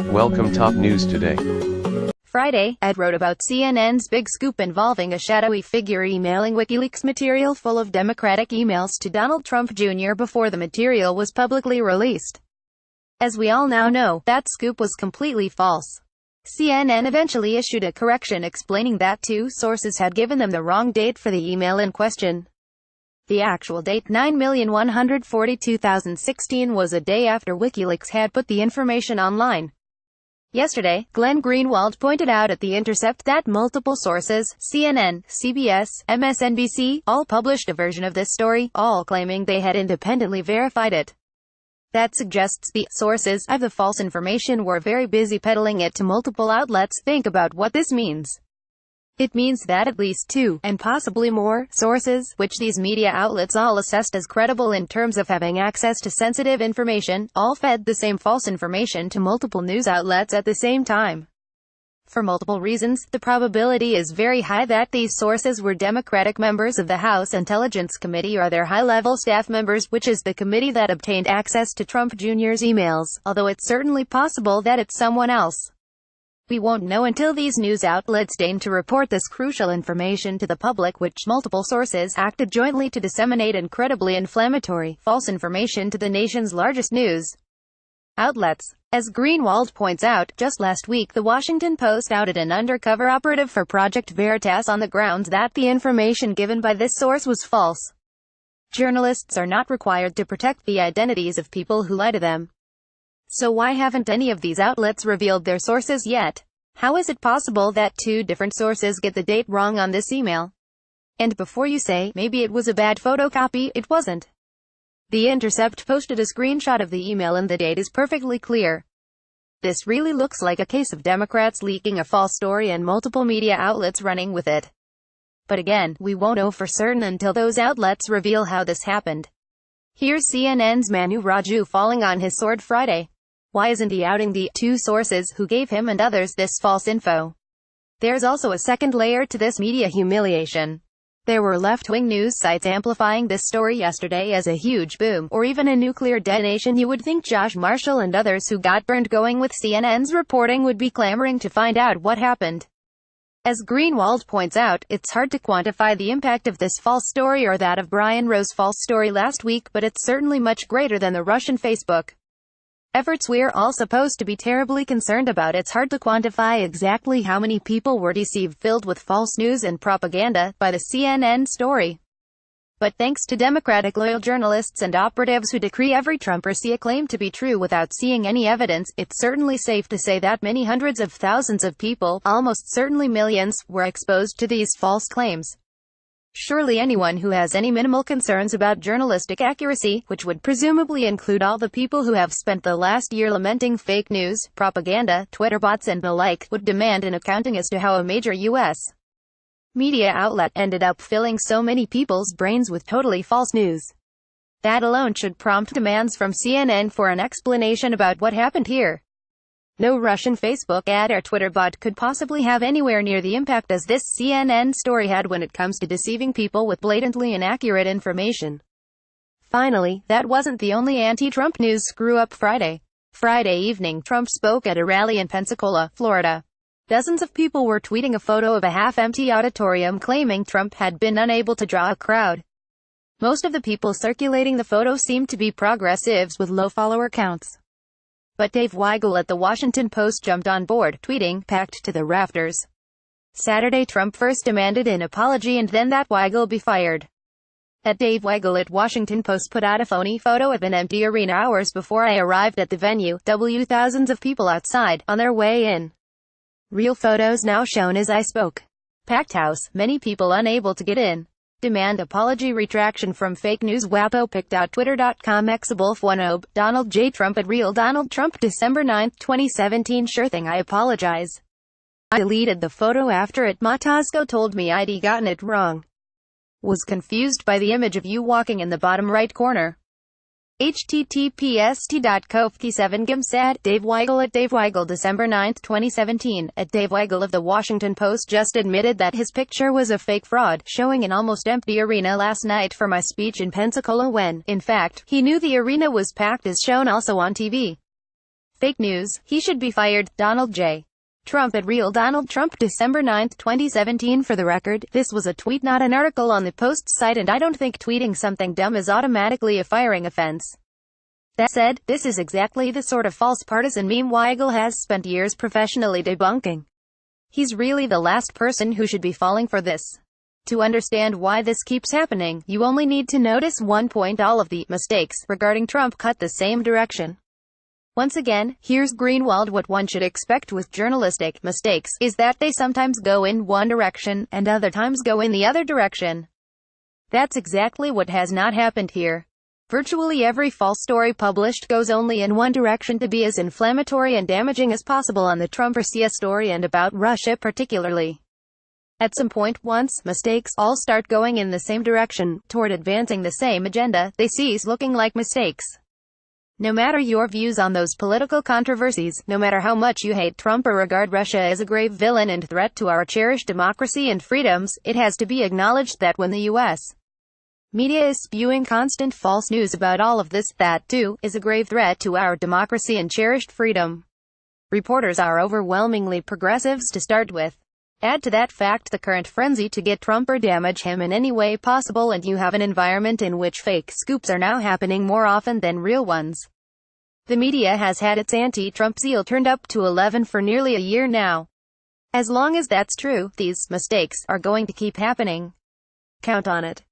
Welcome top news today. Friday, Ed wrote about CNN's big scoop involving a shadowy figure emailing WikiLeaks material full of Democratic emails to Donald Trump Jr. before the material was publicly released. As we all now know, that scoop was completely false. CNN eventually issued a correction explaining that two sources had given them the wrong date for the email in question. The actual date, 9/142/2016, was a day after WikiLeaks had put the information online. Yesterday, Glenn Greenwald pointed out at The Intercept that multiple sources, CNN, CBS, MSNBC, all published a version of this story, all claiming they had independently verified it. That suggests the sources of the false information were very busy peddling it to multiple outlets. Think about what this means. It means that at least two, and possibly more, sources, which these media outlets all assessed as credible in terms of having access to sensitive information, all fed the same false information to multiple news outlets at the same time. For multiple reasons, the probability is very high that these sources were Democratic members of the House Intelligence Committee or their high-level staff members, which is the committee that obtained access to Trump Jr.'s emails, although it's certainly possible that it's someone else. We won't know until these news outlets deign to report this crucial information to the public, which multiple sources acted jointly to disseminate incredibly inflammatory, false information to the nation's largest news outlets. As Greenwald points out, just last week the Washington Post outed an undercover operative for Project Veritas on the grounds that the information given by this source was false. Journalists are not required to protect the identities of people who lie to them. So why haven't any of these outlets revealed their sources yet? How is it possible that two different sources get the date wrong on this email? And before you say, maybe it was a bad photocopy, it wasn't. The Intercept posted a screenshot of the email and the date is perfectly clear. This really looks like a case of Democrats leaking a false story and multiple media outlets running with it. But again, we won't know for certain until those outlets reveal how this happened. Here's CNN's Manu Raju falling on his sword Friday. Why isn't he outing the two sources who gave him and others this false info? There's also a second layer to this media humiliation. There were left-wing news sites amplifying this story yesterday as a huge boom, or even a nuclear detonation. You would think Josh Marshall and others who got burned going with CNN's reporting would be clamoring to find out what happened. As Greenwald points out, it's hard to quantify the impact of this false story or that of Brian Rowe's false story last week, but it's certainly much greater than the Russian Facebook efforts we're all supposed to be terribly concerned about. It's hard to quantify exactly how many people were deceived, filled with false news and propaganda, by the CNN story. But thanks to Democratic loyal journalists and operatives who decree every Trump or see a claim to be true without seeing any evidence, it's certainly safe to say that many hundreds of thousands of people, almost certainly millions, were exposed to these false claims. Surely anyone who has any minimal concerns about journalistic accuracy, which would presumably include all the people who have spent the last year lamenting fake news, propaganda, Twitter bots and the like, would demand an accounting as to how a major U.S. media outlet ended up filling so many people's brains with totally false news. That alone should prompt demands from CNN for an explanation about what happened here. No Russian Facebook ad or Twitter bot could possibly have anywhere near the impact as this CNN story had when it comes to deceiving people with blatantly inaccurate information. Finally, that wasn't the only anti-Trump news screw-up Friday. Friday evening, Trump spoke at a rally in Pensacola, Florida. Dozens of people were tweeting a photo of a half-empty auditorium claiming Trump had been unable to draw a crowd. Most of the people circulating the photo seemed to be progressives with low follower counts. But Dave Weigel at The Washington Post jumped on board, tweeting, "Packed to the rafters." Saturday, Trump first demanded an apology and then that Weigel be fired. At Dave Weigel at Washington Post put out a phony photo of an empty arena hours before I arrived at the venue. Thousands of people outside, on their way in. Real photos now shown as I spoke. Packed house, many people unable to get in. Demand apology retraction from fake news Wapo picked out Twitter.com Exabulf1ob, Donald J. Trump at Real Donald Trump December 9, 2017 Sure thing, I apologize. I deleted the photo after it. Matazko told me I'd gotten it wrong. Was confused by the image of you walking in the bottom right corner. https://t.kofki7gim sad, Dave Weigel at Dave Weigel December 9, 2017. At Dave Weigel of The Washington Post just admitted that his picture was a fake fraud, showing an almost empty arena last night for my speech in Pensacola when, in fact, he knew the arena was packed as shown also on TV. Fake news. He should be fired. Donald J. Trump at Real Donald Trump, December 9, 2017. For the record, this was a tweet, not an article on the Post site, and I don't think tweeting something dumb is automatically a firing offense. That said, this is exactly the sort of false partisan meme Weigel has spent years professionally debunking. He's really the last person who should be falling for this. To understand why this keeps happening, you only need to notice one point: all of the mistakes regarding Trump cut the same direction. Once again, here's Greenwald. What one should expect with journalistic mistakes is that they sometimes go in one direction, and other times go in the other direction. That's exactly what has not happened here. Virtually every false story published goes only in one direction, to be as inflammatory and damaging as possible on the Trump-Russia story, and about Russia particularly. At some point, once mistakes all start going in the same direction, toward advancing the same agenda, they cease looking like mistakes. No matter your views on those political controversies, no matter how much you hate Trump or regard Russia as a grave villain and threat to our cherished democracy and freedoms, it has to be acknowledged that when the U.S. media is spewing constant false news about all of this, that, too, is a grave threat to our democracy and cherished freedom. Reporters are overwhelmingly progressives to start with. Add to that fact the current frenzy to get Trump or damage him in any way possible, and you have an environment in which fake scoops are now happening more often than real ones. The media has had its anti-Trump zeal turned up to 11 for nearly a year now. As long as that's true, these mistakes are going to keep happening. Count on it.